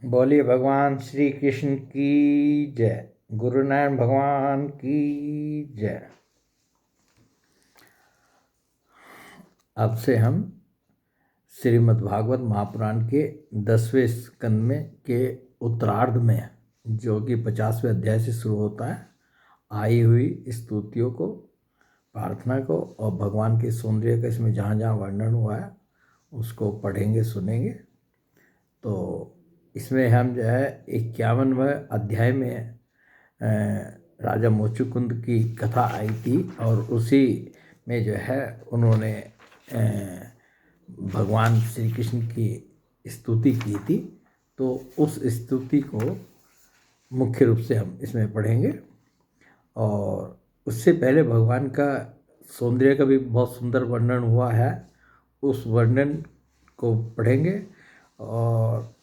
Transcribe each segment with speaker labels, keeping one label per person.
Speaker 1: बोलिए भगवान श्री कृष्ण की जय। गुरु नारायण भगवान की जय। अब से हम श्रीमद् भागवत महापुराण के 10वें स्कंद में के उत्तरार्ध में, जो कि 50वें अध्याय से शुरू होता है, आई हुई स्तुतियों को, प्रार्थना को और भगवान के सौंदर्य का इसमें जहाँ जहाँ वर्णन हुआ है उसको पढ़ेंगे, सुनेंगे। तो इसमें हम जो है 51वें अध्याय में राजा मोचुकुंद की कथा आई थी और उसी में जो है उन्होंने भगवान श्री कृष्ण की स्तुति की थी। तो उस स्तुति को मुख्य रूप से हम इसमें पढ़ेंगे और उससे पहले भगवान का सौंदर्य का भी बहुत सुंदर वर्णन हुआ है, उस वर्णन को पढ़ेंगे। और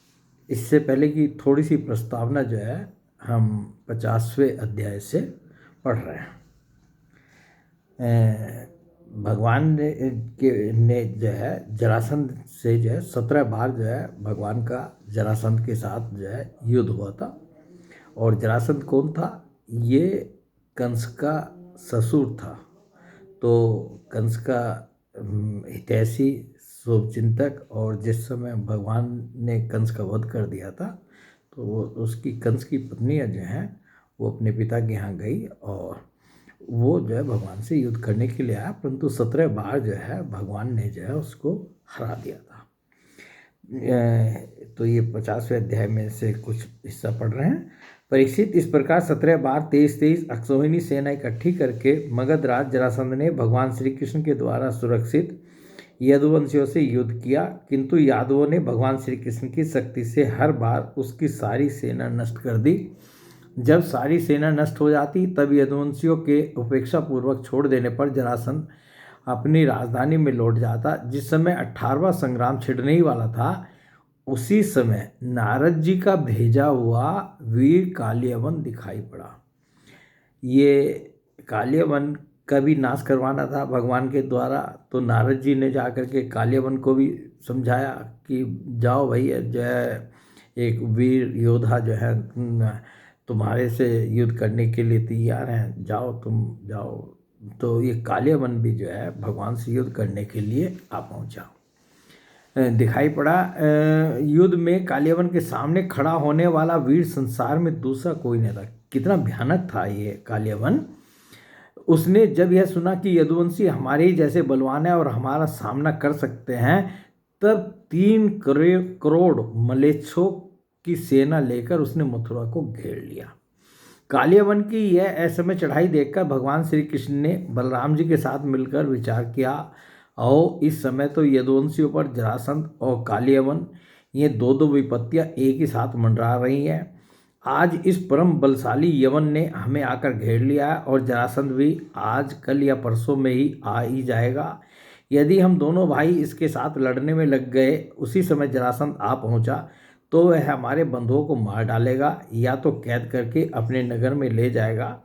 Speaker 1: इससे पहले की थोड़ी सी प्रस्तावना जो है हम 50वें अध्याय से पढ़ रहे हैं। भगवान ने जो है जरासंध से जो है 17 बार जो है भगवान का जरासंध के साथ जो है युद्ध हुआ था। और जरासंध कौन था? ये कंस का ससुर था। तो कंस का हितैषी, शुभचिंतक, और जिस समय भगवान ने कंस का वध कर दिया था तो उसकी कंस की पत्नियां जो हैं वो अपने पिता के यहाँ गई और वो जो है भगवान से युद्ध करने के लिए आया, परंतु 17 बार जो है भगवान ने जो है उसको हरा दिया था। तो ये 50वें अध्याय में से कुछ हिस्सा पढ़ रहे हैं। परीक्षित, इस प्रकार 17 बार 23 अक्षौहिणी सेना इकट्ठी करके मगधराज जरासंध ने भगवान श्री कृष्ण के द्वारा सुरक्षित यदुवंशियों से युद्ध किया, किंतु यादवों ने भगवान श्री कृष्ण की शक्ति से हर बार उसकी सारी सेना नष्ट कर दी। जब सारी सेना नष्ट हो जाती तब यदुवंशियों के उपेक्षा पूर्वक छोड़ देने पर जरासंध अपनी राजधानी में लौट जाता। जिस समय 18वां संग्राम छिड़ने ही वाला था, उसी समय नारद जी का भेजा हुआ वीर कालियवन दिखाई पड़ा। ये कालियवन का भी नाश करवाना था भगवान के द्वारा। तो नारद जी ने जाकर के कालियवन को भी समझाया कि जाओ भैया, जो है एक वीर योद्धा जो है तुम्हारे से युद्ध करने के लिए तैयार हैं, जाओ, तुम जाओ। तो ये कालियवन भी जो है भगवान से युद्ध करने के लिए आ पहुंचा, दिखाई पड़ा। युद्ध में कालियवन के सामने खड़ा होने वाला वीर संसार में दूसरा कोई नहीं था। कितना भयानक था ये कालियवन। उसने जब यह सुना कि यदुवंशी हमारे ही जैसे बलवान है और हमारा सामना कर सकते हैं, तब 3 करोड़ मलेच्छों की सेना लेकर उसने मथुरा को घेर लिया। कालियवन की यह असमय चढ़ाई देखकर भगवान श्री कृष्ण ने बलराम जी के साथ मिलकर विचार किया, और इस समय तो यदुवंशियों पर जरासंध और कालियवन, ये दो विपत्तियां एक ही साथ मंडरा रही हैं। आज इस परम बलशाली यवन ने हमें आकर घेर लिया है और जरासंध भी आज, कल या परसों में ही आ ही जाएगा। यदि हम दोनों भाई इसके साथ लड़ने में लग गए, उसी समय जरासंध आ पहुंचा, तो वह हमारे बंधुओं को मार डालेगा या तो कैद करके अपने नगर में ले जाएगा,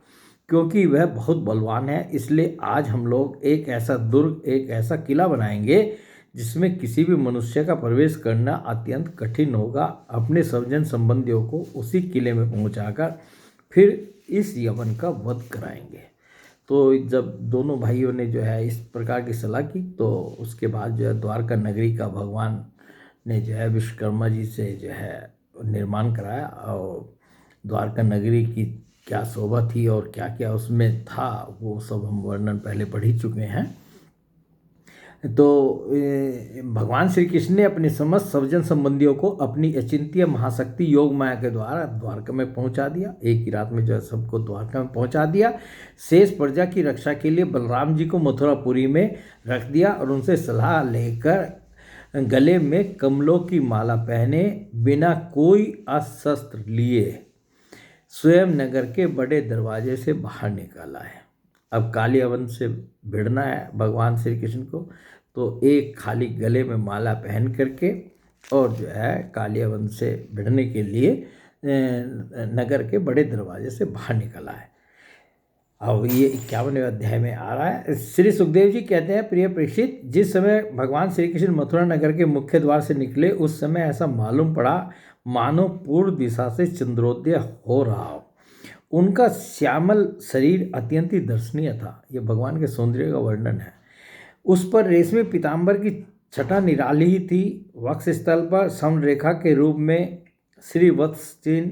Speaker 1: क्योंकि वह बहुत बलवान है। इसलिए आज हम लोग एक ऐसा दुर्ग, एक ऐसा किला बनाएंगे जिसमें किसी भी मनुष्य का प्रवेश करना अत्यंत कठिन होगा। अपने सज्जन संबंधियों को उसी किले में पहुंचाकर फिर इस यवन का वध कराएंगे। तो जब दोनों भाइयों ने जो है इस प्रकार की सलाह की, तो उसके बाद जो है द्वारका नगरी का भगवान ने जो है विश्वकर्मा जी से जो है निर्माण कराया। और द्वारका नगरी की क्या शोभा थी और क्या क्या उसमें था, वो सब हम वर्णन पहले पढ़ ही चुके हैं। तो भगवान श्री कृष्ण ने अपने समस्त सज्जन संबंधियों को अपनी अचिंत्य महाशक्ति योग माया के द्वारा द्वारका में पहुंचा दिया। एक ही रात में जो है सबको द्वारका में पहुंचा दिया। शेष प्रजा की रक्षा के लिए बलराम जी को मथुरापुरी में रख दिया और उनसे सलाह लेकर गले में कमलों की माला पहने, बिना कोई अस्त्र लिए स्वयं नगर के बड़े दरवाजे से बाहर निकाला है। अब कालियवन से भिड़ना है भगवान श्री कृष्ण को, तो एक खाली गले में माला पहन करके और जो है कालियवन से भिड़ने के लिए नगर के बड़े दरवाजे से बाहर निकला है। अब ये 51वें अध्याय में आ रहा है। श्री सुखदेव जी कहते हैं, प्रिय परीक्षित, जिस समय भगवान श्री कृष्ण मथुरा नगर के मुख्य द्वार से निकले, उस समय ऐसा मालूम पड़ा मानो पूर्व दिशा से चंद्रोदय हो रहा हो। उनका श्यामल शरीर अत्यंत ही दर्शनीय था। ये भगवान के सौंदर्य का वर्णन है। उस पर रेशमी पीताम्बर की छटा निराली ही थी। वक्ष स्थल पर समरेखा के रूप में श्रीवत्स चिन्ह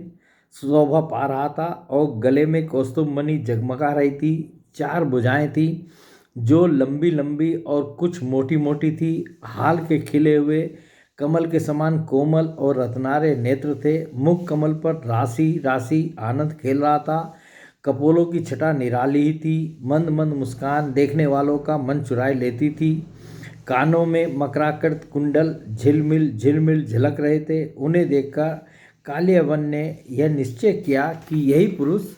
Speaker 1: शोभा पा रहा था और गले में कौस्तुभ मणि जगमगा रही थी। 4 भुजाएं थी जो लंबी लंबी और कुछ मोटी मोटी थी। हाल के खिले हुए कमल के समान कोमल और रत्नारे नेत्र थे। मुख कमल पर राशि राशि आनंद खेल रहा था। कपोलों की छटा निराली ही थी। मंद मंद मुस्कान देखने वालों का मन चुराए लेती थी। कानों में मकराकृत कुंडल झिलमिल झिलमिल झलक रहे थे। उन्हें देखकर कालियावन ने यह निश्चय किया कि यही पुरुष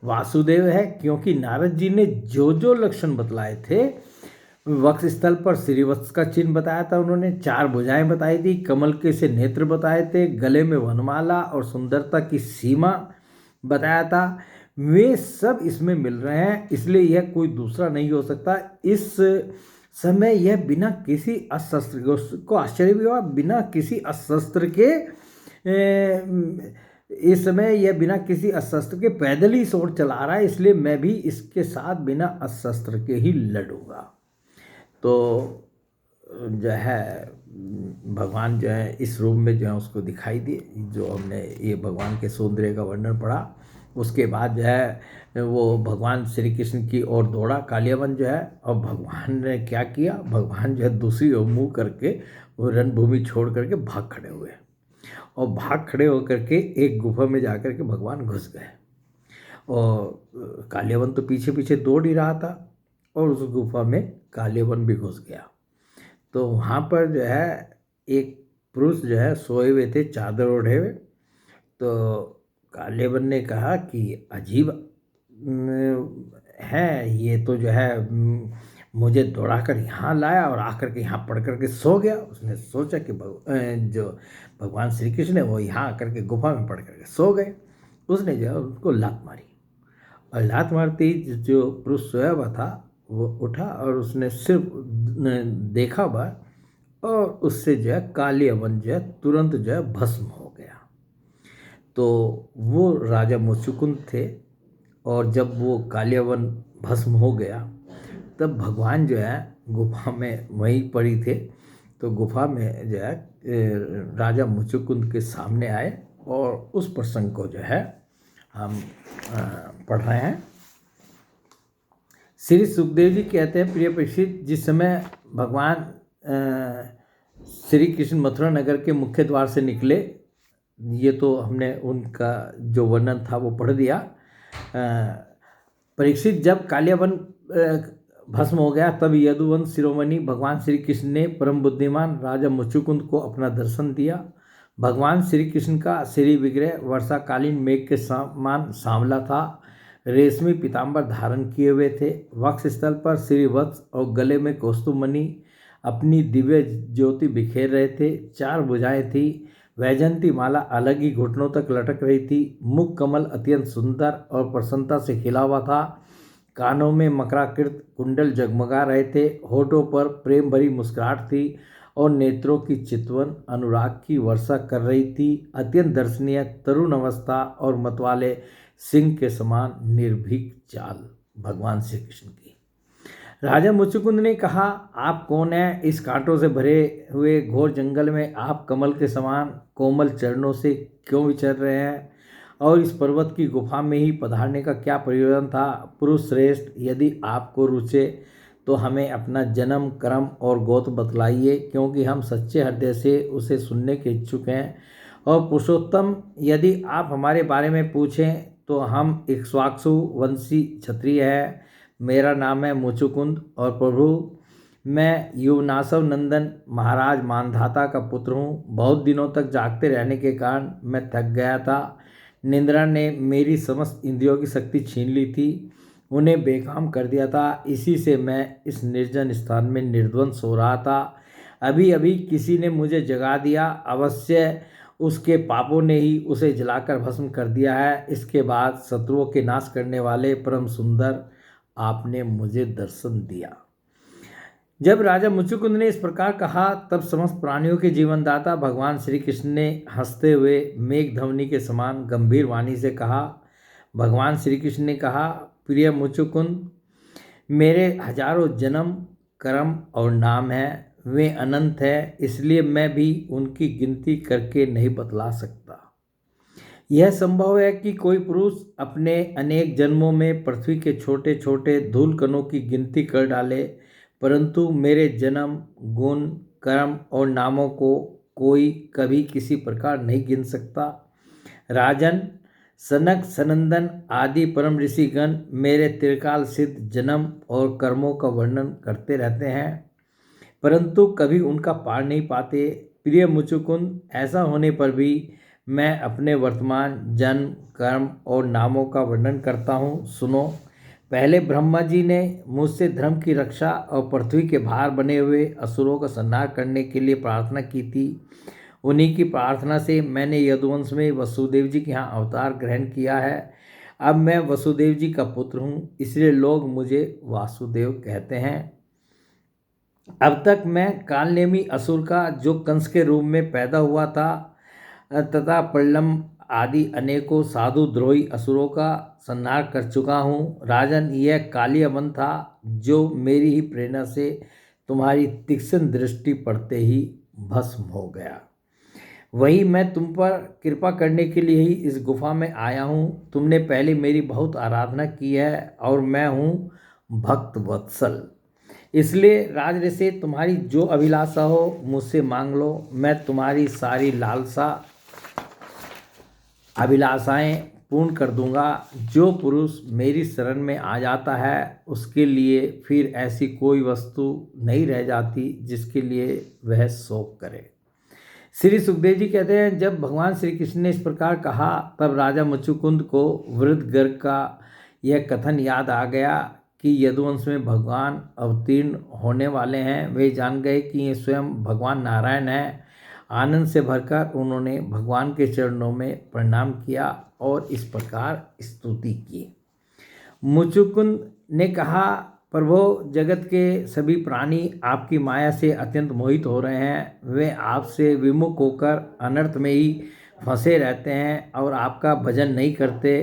Speaker 1: वासुदेव है, क्योंकि नारद जी ने जो जो लक्षण बतलाए थे, वक्ष स्थल पर श्रीवत्स का चिन्ह बताया था, उन्होंने 4 भुजाएं बताई थी, कमल के से नेत्र बताए थे, गले में वनमाला और सुंदरता की सीमा बताया था, वे सब इसमें मिल रहे हैं। इसलिए यह कोई दूसरा नहीं हो सकता। इस समय यह बिना किसी अस्त्र को आश्चर्य भी हुआ, बिना किसी अस्त्र के इस समय यह बिना किसी अस्त्र के पैदल ही स्वord चला रहा है, इसलिए मैं भी इसके साथ बिना अस्त्र के ही लड़ूंगा। तो जो है भगवान जो है इस रूप में जो है उसको दिखाई दिए। जो हमने ये भगवान के सौंदर्य का वर्णन पढ़ा, उसके बाद जो है वो भगवान श्री कृष्ण की ओर दौड़ा कालियावन जो है। और भगवान ने क्या किया, भगवान जो है दूसरी ओर मुँह करके वो रणभूमि छोड़ करके भाग खड़े हुए और भाग खड़े होकर के एक गुफा में जाकर के भगवान घुस गए। और कालियावन तो पीछे पीछे दौड़ ही रहा था और उस गुफा में कालियावन भी घुस गया। तो वहाँ पर जो है एक पुरुष जो है सोए हुए थे चादर ओढ़े हुए। तो कालियावन ने कहा कि अजीब है ये, तो जो है मुझे दौड़ाकर यहाँ लाया और आकर के यहाँ पड़ कर के सो गया। उसने सोचा कि जो भगवान श्री कृष्ण है वो यहाँ आकर के गुफा में पड़ कर के सो गए। उसने जो है उसको लात मारी और लात मारते ही जो पुरुष सोया हुआ था वो उठा और उसने सिर्फ देखा बार और उससे जो है कालियावन जो है तुरंत जो है भस्म हो गया। तो वो राजा मुचुकुंद थे और जब वो कालियावन भस्म हो गया तब भगवान जो है गुफा में वहीं पड़ी थे। तो गुफा में जो है राजा मुचुकुंद के सामने आए और उस प्रसंग को जो है हम पढ़ रहे हैं। श्री सुखदेव जी कहते हैं, प्रिय परीक्षित, जिस समय भगवान श्री कृष्ण मथुरा नगर के मुख्य द्वार से निकले, ये तो हमने उनका जो वर्णन था वो पढ़ दिया। परीक्षित, जब कालियावन भस्म हो गया तब यदुवंश शिरोमणि भगवान श्री कृष्ण ने परम बुद्धिमान राजा मुचुकुंद को अपना दर्शन दिया। भगवान श्री कृष्ण का श्री विग्रह वर्षाकालीन मेघ के समान सांवला था। रेशमी पीताम्बर धारण किए हुए थे। वक्ष स्थल पर श्रीवत्स और गले में कौस्तुभ मणि अपनी दिव्य ज्योति बिखेर रहे थे। 4 भुजाएं थी। वैजयंती माला अलग ही घुटनों तक लटक रही थी। मुख कमल अत्यंत सुंदर और प्रसन्नता से खिला हुआ था। कानों में मकराकृत कुंडल जगमगा रहे थे। होठों पर प्रेम भरी मुस्कुराहट थी और नेत्रों की चितवन अनुराग की वर्षा कर रही थी। अत्यंत दर्शनीय तरुण अवस्था और मतवाले सिंह के समान निर्भीक चाल भगवान श्री कृष्ण की। राजा मुचुकुंद ने कहा, आप कौन हैं? इस कांटों से भरे हुए घोर जंगल में आप कमल के समान कोमल चरणों से क्यों विचर रहे हैं? और इस पर्वत की गुफा में ही पधारने का क्या प्रयोजन था? पुरुष श्रेष्ठ, यदि आपको रुचे तो हमें अपना जन्म, कर्म और गोत्र बतलाइए, क्योंकि हम सच्चे हृदय से उसे सुनने के इच्छुक हैं। और पुरुषोत्तम, यदि आप हमारे बारे में पूछें तो हम इक्ष्वाकु वंशी क्षत्रिय है। मेरा नाम है मुचुकुंद और प्रभु मैं युवनासव नंदन महाराज मानधाता का पुत्र हूँ। बहुत दिनों तक जागते रहने के कारण मैं थक गया था। निद्रा ने मेरी समस्त इंद्रियों की शक्ति छीन ली थी, उन्हें बेकाम कर दिया था। इसी से मैं इस निर्जन स्थान में निर्द्वंस हो रहा था। अभी अभी किसी ने मुझे जगा दिया। अवश्य उसके पापों ने ही उसे जलाकर भस्म कर दिया है। इसके बाद शत्रुओं के नाश करने वाले परम सुंदर आपने मुझे दर्शन दिया। जब राजा मुचुकुंद ने इस प्रकार कहा तब समस्त प्राणियों के जीवनदाता भगवान श्री कृष्ण ने हंसते हुए मेघध्वनि के समान गंभीर वाणी से कहा। भगवान श्री कृष्ण ने कहा, प्रिय मुचुकुंद, मेरे हजारों जन्म, कर्म और नाम हैं, वे अनंत हैं, इसलिए मैं भी उनकी गिनती करके नहीं बतला सकता। यह संभव है कि कोई पुरुष अपने अनेक जन्मों में पृथ्वी के छोटे छोटे धूल कणों की गिनती कर डाले, परंतु मेरे जन्म, गुण, कर्म और नामों को कोई कभी किसी प्रकार नहीं गिन सकता। राजन, सनक सनंदन आदि परम ऋषिगण मेरे त्रिकाल सिद्ध जन्म और कर्मों का वर्णन करते रहते हैं, परंतु कभी उनका पार नहीं पाते। प्रिय मुचुकुंद, ऐसा होने पर भी मैं अपने वर्तमान जन्म, कर्म और नामों का वर्णन करता हूँ। सुनो। पहले ब्रह्मा जी ने मुझसे धर्म की रक्षा और पृथ्वी के भार बने हुए असुरों का संहार करने के लिए प्रार्थना की थी। उन्हीं की प्रार्थना से मैंने यदुवंश में वसुदेव जी के यहाँ अवतार ग्रहण किया है। अब मैं वसुदेव जी का पुत्र हूँ, इसलिए लोग मुझे वासुदेव कहते हैं। अब तक मैं कालनेमी असुर का, जो कंस के रूप में पैदा हुआ था, तथा प्रलम आदि अनेकों साधु द्रोही असुरों का संहार कर चुका हूँ। राजन, यह कालिया वन था जो मेरी ही प्रेरणा से तुम्हारी तीक्ष्ण दृष्टि पड़ते ही भस्म हो गया। वही मैं तुम पर कृपा करने के लिए ही इस गुफा में आया हूँ। तुमने पहले मेरी बहुत आराधना की है और मैं हूँ भक्त वत्सल, इसलिए राजऋषि, तुम्हारी जो अभिलाषा हो मुझसे मांग लो। मैं तुम्हारी सारी लालसा अभिलाषाएं पूर्ण कर दूंगा। जो पुरुष मेरी शरण में आ जाता है उसके लिए फिर ऐसी कोई वस्तु नहीं रह जाती जिसके लिए वह शोक करे। श्री सुखदेव जी कहते हैं, जब भगवान श्री कृष्ण ने इस प्रकार कहा तब राजा मुचुकुंद को वृद्ध गर्ग का यह कथन याद आ गया कि यदुवंश में भगवान अवतीर्ण होने वाले हैं। वे जान गए कि ये स्वयं भगवान नारायण हैं। आनंद से भरकर उन्होंने भगवान के चरणों में प्रणाम किया और इस प्रकार स्तुति की। मुचुकुंद ने कहा, प्रभो, जगत के सभी प्राणी आपकी माया से अत्यंत मोहित हो रहे हैं। वे आपसे विमुख होकर अनर्थ में ही फंसे रहते हैं और आपका भजन नहीं करते।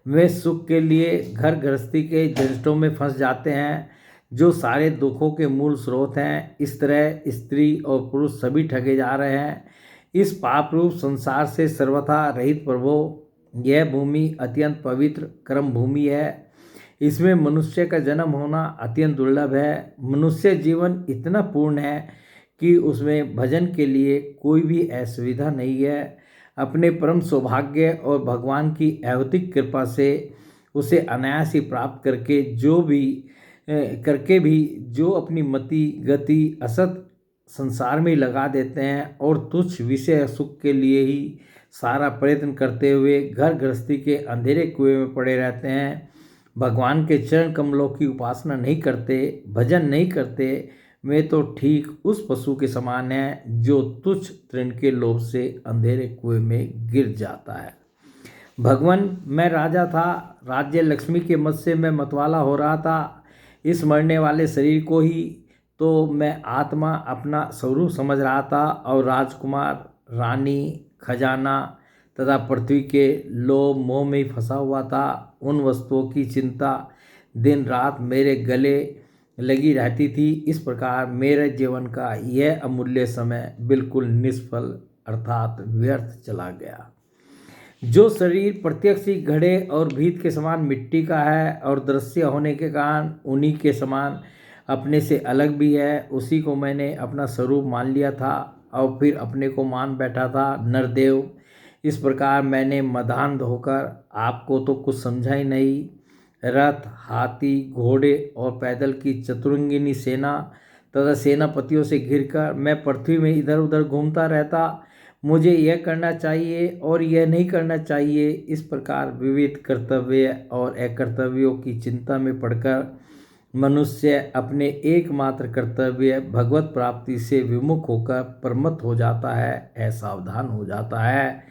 Speaker 1: वे सुख के लिए घर गृहस्थी के झंझटों में फंस जाते हैं, जो सारे दुखों के मूल स्रोत हैं। इस तरह स्त्री और पुरुष सभी ठगे जा रहे हैं। इस पाप रूप संसार से सर्वथा रहित प्रभो, यह भूमि अत्यंत पवित्र कर्म भूमि है। इसमें मनुष्य का जन्म होना अत्यंत दुर्लभ है। मनुष्य जीवन इतना पूर्ण है कि उसमें भजन के लिए कोई भी असुविधा नहीं है। अपने परम सौभाग्य और भगवान की अवैतिक कृपा से उसे अनायास ही प्राप्त करके भी जो अपनी मति गति असत संसार में लगा देते हैं और तुच्छ विषय सुख के लिए ही सारा प्रयत्न करते हुए घर गृहस्थी के अंधेरे कुएं में पड़े रहते हैं, भगवान के चरण कमलों की उपासना नहीं करते, भजन नहीं करते, वे तो ठीक उस पशु के समान हैं जो तुच्छ तृण के लोभ से अंधेरे कुएं में गिर जाता है। भगवान, मैं राजा था, राज्य लक्ष्मी के मद से मैं मतवाला हो रहा था। इस मरने वाले शरीर को ही तो मैं आत्मा अपना स्वरूप समझ रहा था और राजकुमार, रानी, खजाना तथा पृथ्वी के लोभ मोह में ही फंसा हुआ था। उन वस्तुओं की चिंता दिन रात मेरे गले लगी रहती थी। इस प्रकार मेरे जीवन का यह अमूल्य समय बिल्कुल निष्फल अर्थात व्यर्थ चला गया। जो शरीर प्रत्यक्ष ही घड़े और भीत के समान मिट्टी का है और दृश्य होने के कारण उन्हीं के समान अपने से अलग भी है, उसी को मैंने अपना स्वरूप मान लिया था और फिर अपने को मान बैठा था नरदेव। इस प्रकार मैंने मदान्ध होकर आपको तो कुछ समझा ही नहीं। रथ, हाथी, घोड़े और पैदल की चतुरंगिनी सेना तथा सेनापतियों से घिरकर मैं पृथ्वी में इधर उधर घूमता रहता। मुझे यह करना चाहिए और यह नहीं करना चाहिए, इस प्रकार विविध कर्तव्य और अकर्तव्यों की चिंता में पड़कर मनुष्य अपने एकमात्र कर्तव्य भगवत प्राप्ति से विमुख होकर प्रमत्त हो जाता है, असावधान हो जाता है।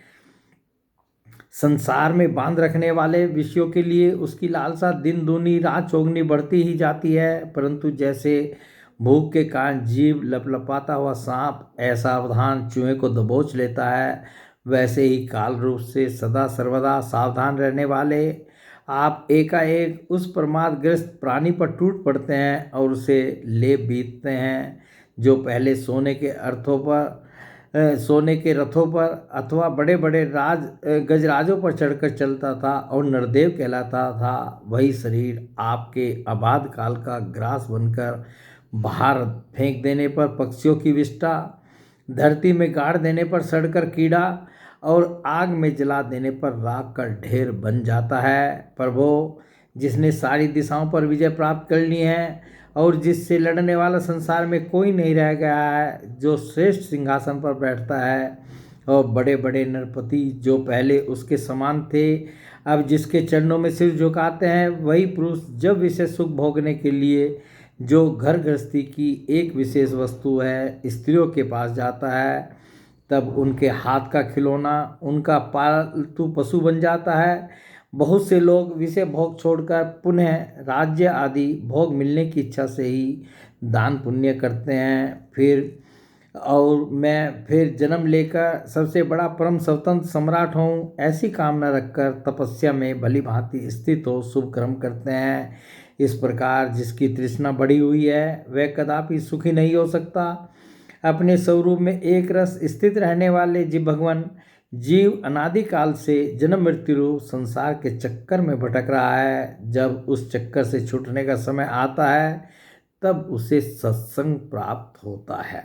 Speaker 1: संसार में बांध रखने वाले विषयों के लिए उसकी लालसा दिन दूनी रात चौगनी बढ़ती ही जाती है, परंतु जैसे भूख के कारण जीभ लपलपाता हुआ सांप असावधान चूहे को दबोच लेता है, वैसे ही काल रूप से सदा सर्वदा सावधान रहने वाले आप एकाएक उस प्रमादग्रस्त प्राणी पर टूट पड़ते हैं और उसे ले बीतते हैं, जो पहले सोने के रथों पर अथवा बड़े बड़े गजराजों पर चढ़कर चलता था और नरदेव कहलाता था। वही शरीर आपके आबाद काल का ग्रास बनकर बाहर फेंक देने पर पक्षियों की विष्ठा, धरती में गाड़ देने पर सड़कर कीड़ा और आग में जला देने पर राख का ढेर बन जाता है। प्रभो, जिसने सारी दिशाओं पर विजय प्राप्त कर ली है और जिससे लड़ने वाला संसार में कोई नहीं रह गया है, जो श्रेष्ठ सिंहासन पर बैठता है और बड़े बड़े नरपति जो पहले उसके समान थे अब जिसके चरणों में सिर झुकाते हैं, वही पुरुष जब विशेष सुख भोगने के लिए जो घर गृहस्थी की एक विशेष वस्तु है स्त्रियों के पास जाता है, तब उनके हाथ का खिलौना उनका पालतू पशु बन जाता है। बहुत से लोग विषय भोग छोड़कर पुनः राज्य आदि भोग मिलने की इच्छा से ही दान पुण्य करते हैं, फिर जन्म लेकर सबसे बड़ा परम स्वतंत्र सम्राट हूँ ऐसी कामना रखकर तपस्या में भली भांति स्थित हो शुभ कर्म करते हैं। इस प्रकार जिसकी तृष्णा बढ़ी हुई है वह कदापि सुखी नहीं हो सकता। अपने स्वरूप में एक रस स्थित रहने वाले जीव अनादिकाल से जन्म मृत्यु रूप संसार के चक्कर में भटक रहा है। जब उस चक्कर से छूटने का समय आता है तब उसे सत्संग प्राप्त होता है।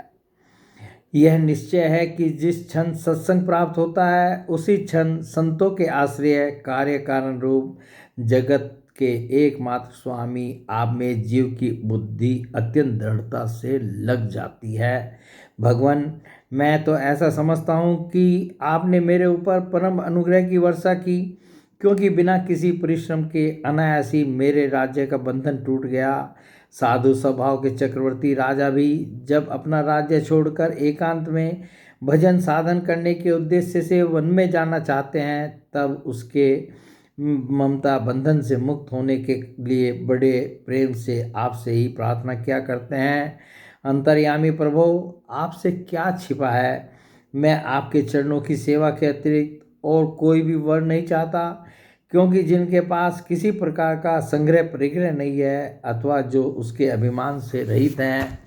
Speaker 1: यह निश्चय है कि जिस क्षण सत्संग प्राप्त होता है उसी क्षण संतों के आश्रय कार्य कारण रूप जगत के एकमात्र स्वामी आप में जीव की बुद्धि अत्यंत दृढ़ता से लग जाती है। भगवान, मैं तो ऐसा समझता हूँ कि आपने मेरे ऊपर परम अनुग्रह की वर्षा की, क्योंकि बिना किसी परिश्रम के अनायास ही मेरे राज्य का बंधन टूट गया। साधु स्वभाव के चक्रवर्ती राजा भी जब अपना राज्य छोड़कर एकांत में भजन साधन करने के उद्देश्य से वन में जाना चाहते हैं, तब उसके ममता बंधन से मुक्त होने के लिए बड़े प्रेम से आपसे ही प्रार्थना किया करते हैं। अंतर्यामी प्रभु, आपसे क्या छिपा है, मैं आपके चरणों की सेवा के अतिरिक्त और कोई भी वर नहीं चाहता, क्योंकि जिनके पास किसी प्रकार का संग्रह परिग्रह नहीं है अथवा जो उसके अभिमान से रहित हैं,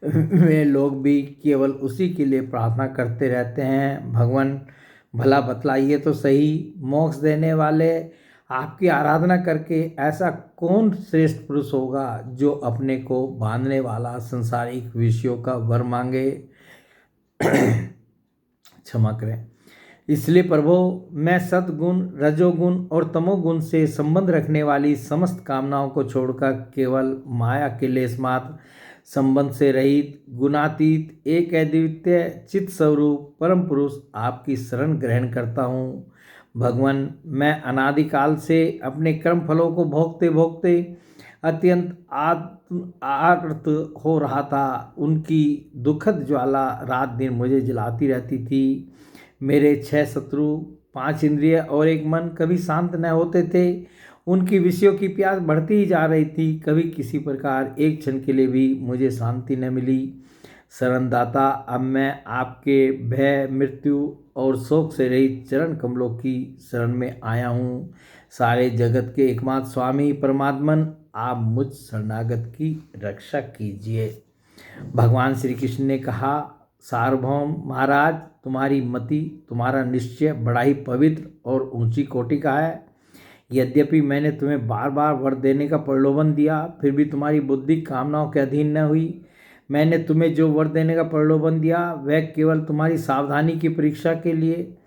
Speaker 1: वे लोग भी केवल उसी के लिए प्रार्थना करते रहते हैं। भगवान, भला बतलाइए तो सही, मोक्ष देने वाले आपकी आराधना करके ऐसा कौन श्रेष्ठ पुरुष होगा जो अपने को बांधने वाला संसारिक विषयों का वर मांगे। क्षमा करें। इसलिए प्रभु, मैं सतगुण रजोगुण और तमोगुण से संबंध रखने वाली समस्त कामनाओं को छोड़कर केवल माया के लेस मात्र संबंध से रहित गुणातीत एक अद्वितीय चित स्वरूप परम पुरुष आपकी शरण ग्रहण करता हूँ। भगवान, मैं अनादिकाल से अपने कर्म फलों को भोगते भोगते अत्यंत आर्त हो रहा था। उनकी दुखद ज्वाला रात दिन मुझे जलाती रहती थी। मेरे 6 शत्रु, 5 इंद्रिय और 1 मन कभी शांत न होते थे। उनकी विषयों की प्यास बढ़ती ही जा रही थी। कभी किसी प्रकार एक क्षण के लिए भी मुझे शांति न मिली। शरणदाता, अब मैं आपके भय मृत्यु और शोक से रहित चरण कमलों की शरण में आया हूँ। सारे जगत के एकमात्र स्वामी परमात्मन, आप मुझ शरणागत की रक्षा कीजिए। भगवान श्री कृष्ण ने कहा, सार्वभौम महाराज, तुम्हारी मति, तुम्हारा निश्चय बड़ा ही पवित्र और ऊंची कोटि का है। यद्यपि मैंने तुम्हें बार बार वर देने का प्रलोभन दिया, फिर भी तुम्हारी बुद्धि कामनाओं के अधीन न हुई। मैंने तुम्हें जो वर देने का प्रलोभन दिया वह केवल तुम्हारी सावधानी की परीक्षा के लिए।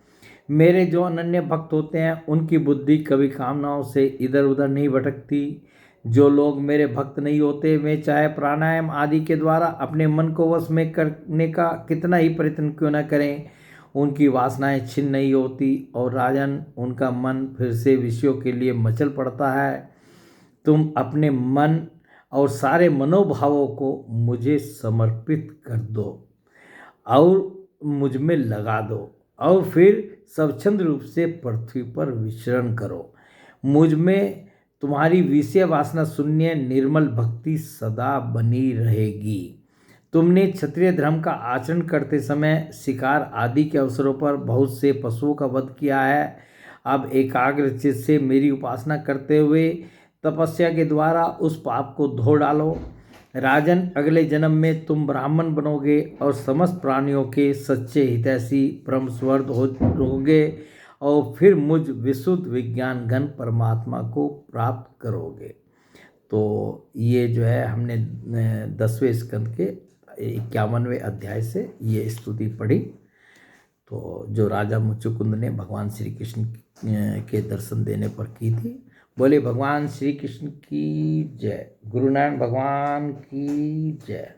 Speaker 1: मेरे जो अनन्य भक्त होते हैं उनकी बुद्धि कभी कामनाओं से इधर उधर नहीं भटकती। जो लोग मेरे भक्त नहीं होते वे चाहे प्राणायाम आदि के द्वारा अपने मन को वश में करने का कितना ही प्रयत्न क्यों न करें, उनकी वासनाएं छिन्न नहीं होती और राजन, उनका मन फिर से विषयों के लिए मचल पड़ता है। तुम अपने मन और सारे मनोभावों को मुझे समर्पित कर दो और मुझ में लगा दो और फिर स्वच्छंद रूप से पृथ्वी पर विचरण करो। मुझ में तुम्हारी विषय वासना शून्य निर्मल भक्ति सदा बनी रहेगी। तुमने क्षत्रिय धर्म का आचरण करते समय शिकार आदि के अवसरों पर बहुत से पशुओं का वध किया है। अब एकाग्र चित्त से मेरी उपासना करते हुए तपस्या के द्वारा उस पाप को धो डालो। राजन, अगले जन्म में तुम ब्राह्मण बनोगे और समस्त प्राणियों के सच्चे हितैषी परम स्वर्ग होगे और फिर मुझ विशुद्ध विज्ञान घन परमात्मा को प्राप्त करोगे। तो ये जो है हमने 10वें स्कंद के 51वें अध्याय से ये स्तुति पढ़ी। तो जो राजा मुचुकुंद ने भगवान श्री कृष्ण के दर्शन देने पर की थी। बोले भगवान श्री कृष्ण की जय। गुरु नारायण भगवान की जय।